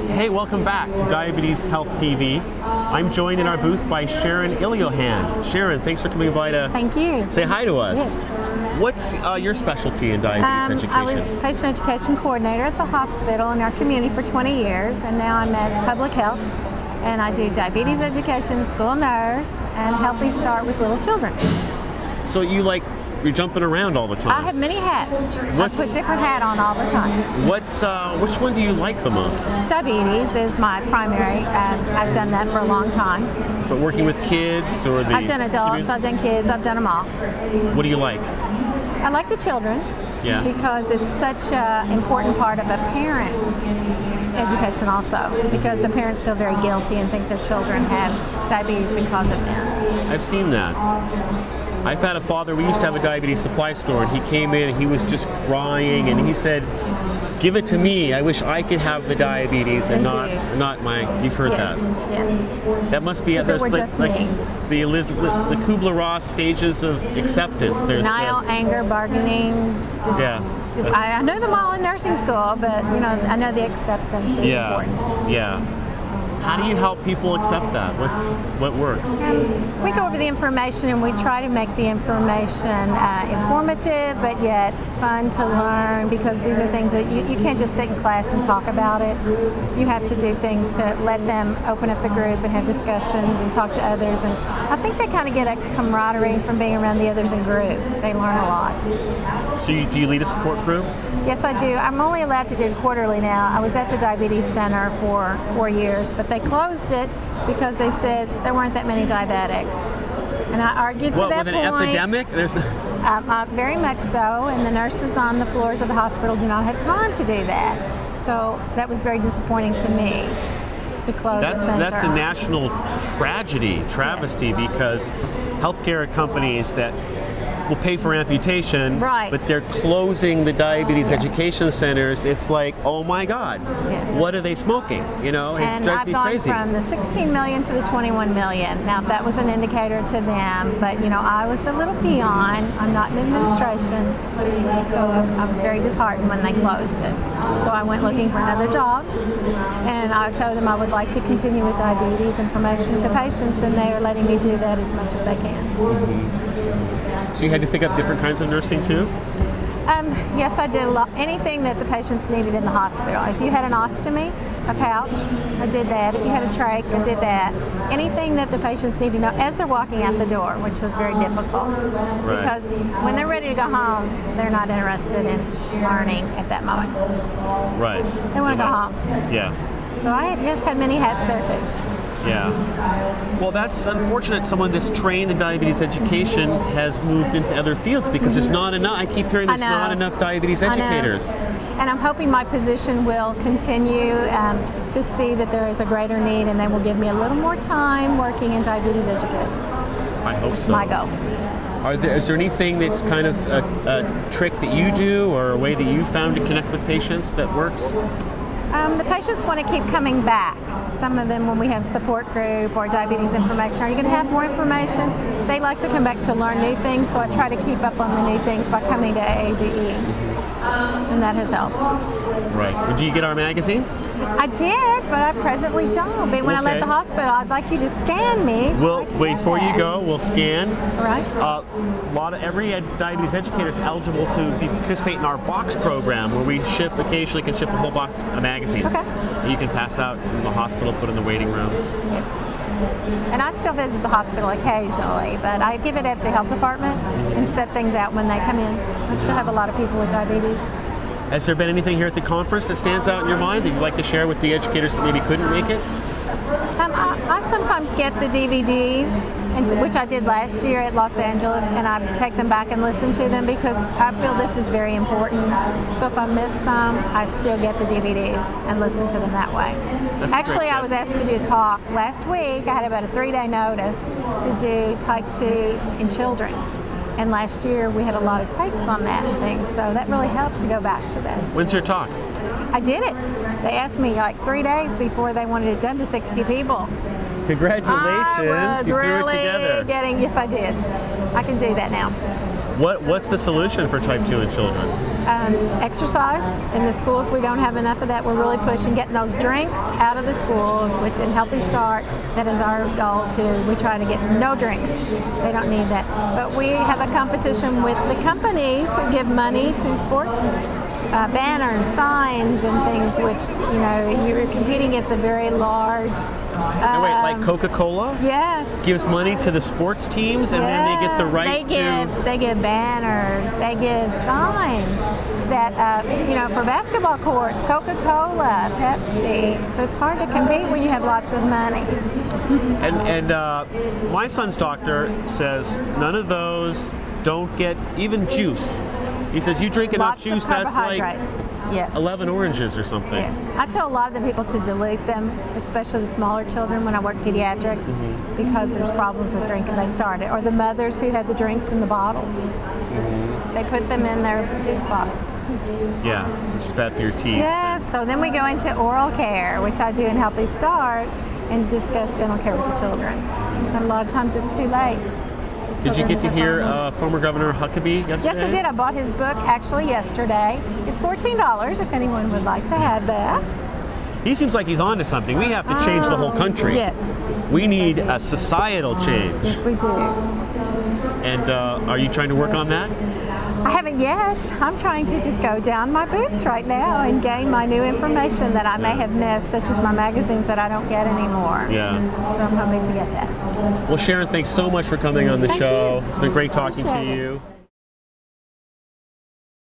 Hey, welcome back to Diabetes Health TV. I'm joined in our booth by Sharon Iliohan. Sharon, thanks for coming by to Thank you. say hi to us. Yes. What's your specialty in diabetes education? I was patient education coordinator at the hospital in our community for 20 years, and now I'm at public health, and I do diabetes education, school nurse, and Healthy Start with little children. So you're jumping around all the time. I have many hats. I put different hat on all the time. Which one do you like the most? Diabetes is my primary. I've done that for a long time. But working with kids or the I've done adults, I've done kids, I've done them all. What do you like? I like the children because it's such an important part of a parent's education also, because the parents feel very guilty and think their children have diabetes because of them. I've seen that. I've had a father, we used to have a diabetes supply store, and he came in and he was just crying and he said, "Give it to me. I wish I could have the diabetes and not my." You've heard that. Yes. That must be There's the Kubler-Ross stages of acceptance. There's denial, anger, bargaining. I know them all in nursing school, but I know the acceptance is important. Yeah. How do you help people accept that? What works? We go over the information and we try to make the information informative but yet fun to learn, because these are things that you can't just sit in class and talk about it. You have to do things to let them open up the group and have discussions and talk to others, and I think they kind of get a camaraderie from being around the others in group. They learn a lot. So do you lead a support group? Yes, I do. I'm only allowed to do it quarterly now. I was at the Diabetes Center for 4 years, but they closed it because they said there weren't that many diabetics. And I argued to that point. With an epidemic? There's very much so, and the nurses on the floors of the hospital do not have time to do that. So that was very disappointing to me to close the center. That's a national travesty, because healthcare companies that will pay for amputation, but they're closing the diabetes education centers. It's like, oh my God, what are they smoking? It and drives I've me gone crazy. From the 16 million to the 21 million. Now, if that was an indicator to them, but I was the little peon. I'm not in administration, so I was very disheartened when they closed it. So I went looking for another job, and I told them I would like to continue with diabetes information to patients, and they are letting me do that as much as they can. So you had to pick up different kinds of nursing too? Yes, I did a lot. Anything that the patients needed in the hospital. If you had an ostomy, a pouch, I did that. If you had a trach, I did that. Anything that the patients need to know as they're walking out the door, which was very difficult. Because when they're ready to go home, they're not interested in learning at that moment. Right. They want to go home. Yeah. So I had many hats there too. Yeah. Well, that's unfortunate. Someone that's trained in diabetes education has moved into other fields because there's not enough. I keep hearing there's not enough diabetes educators. And I'm hoping my position will continue to see that there is a greater need, and they will give me a little more time working in diabetes education. I hope so. My goal. Is there anything that's kind of a trick that you do or a way that you found to connect with patients that works? The patients want to keep coming back. Some of them, when we have support group or diabetes information, are you going to have more information? They like to come back to learn new things, so I try to keep up on the new things by coming to AADE, and that has helped. Right. Do you get our magazine? I did, but I presently don't. But when I left the hospital, I'd like you to scan me. So before you go, we'll scan. All right. Every diabetes educator is eligible to participate in our box program, where we occasionally can ship a whole box of magazines. Okay. That you can pass out in the hospital, put in the waiting room. Yes. And I still visit the hospital occasionally, but I give it at the health department and set things out when they come in. I still have a lot of people with diabetes. Has there been anything here at the conference that stands out in your mind that you'd like to share with the educators that maybe couldn't make it? I sometimes get the DVDs, which I did last year at Los Angeles, and I take them back and listen to them because I feel this is very important. So if I miss some, I still get the DVDs and listen to them that way. Actually, I was asked to do a talk last week. I had about a 3-day notice to do type 2 in children. And last year we had a lot of tapes on that and things, so that really helped to go back to that. When's your talk? I did it. They asked me like 3 days before they wanted it done to 60 people. Congratulations. I was you really threw it together. yes, I did. I can do that now. What's the solution for type 2 in children? exercise. In the schools, we don't have enough of that. We're really pushing getting those drinks out of the schools, which in Healthy Start, that is our goal too. We try to get no drinks. They don't need that. But we have a competition with the companies who give money to sports. Banners, signs, and things, which, you know, you're competing against a very large. Like Coca-Cola? Yes. Gives money to the sports teams, and then they get the right They give banners, they give signs that, you know, for basketball courts, Coca-Cola, Pepsi. So it's hard to compete when you have lots of money. And my son's doctor says none of those, don't get even juice. He says you drink enough Lots juice of that's like yes. 11 oranges or something. Yes. I tell a lot of the people to dilute them, especially the smaller children when I work pediatrics, because there's problems with drinking. They start it. Or the mothers who have the drinks in the bottles. They put them in their juice bottle. Yeah, which is bad for your teeth. Yes, so then we go into oral care, which I do in Healthy Start, and discuss dental care with the children. And a lot of times it's too late. Did you get to hear former Governor Huckabee yesterday? Yes, I did. I bought his book actually yesterday. It's $14 if anyone would like to have that. He seems like he's on to something. We have to change the whole country. Yes. We need a societal change. Yes, we do. And are you trying to work on that? I haven't yet. I'm trying to just go down my booths right now and gain my new information that I may have missed, such as my magazines that I don't get anymore. Yeah. So I'm hoping to get that. Well, Sharon, thanks so much for coming on the show. You. It's been great talking to Appreciate it. you.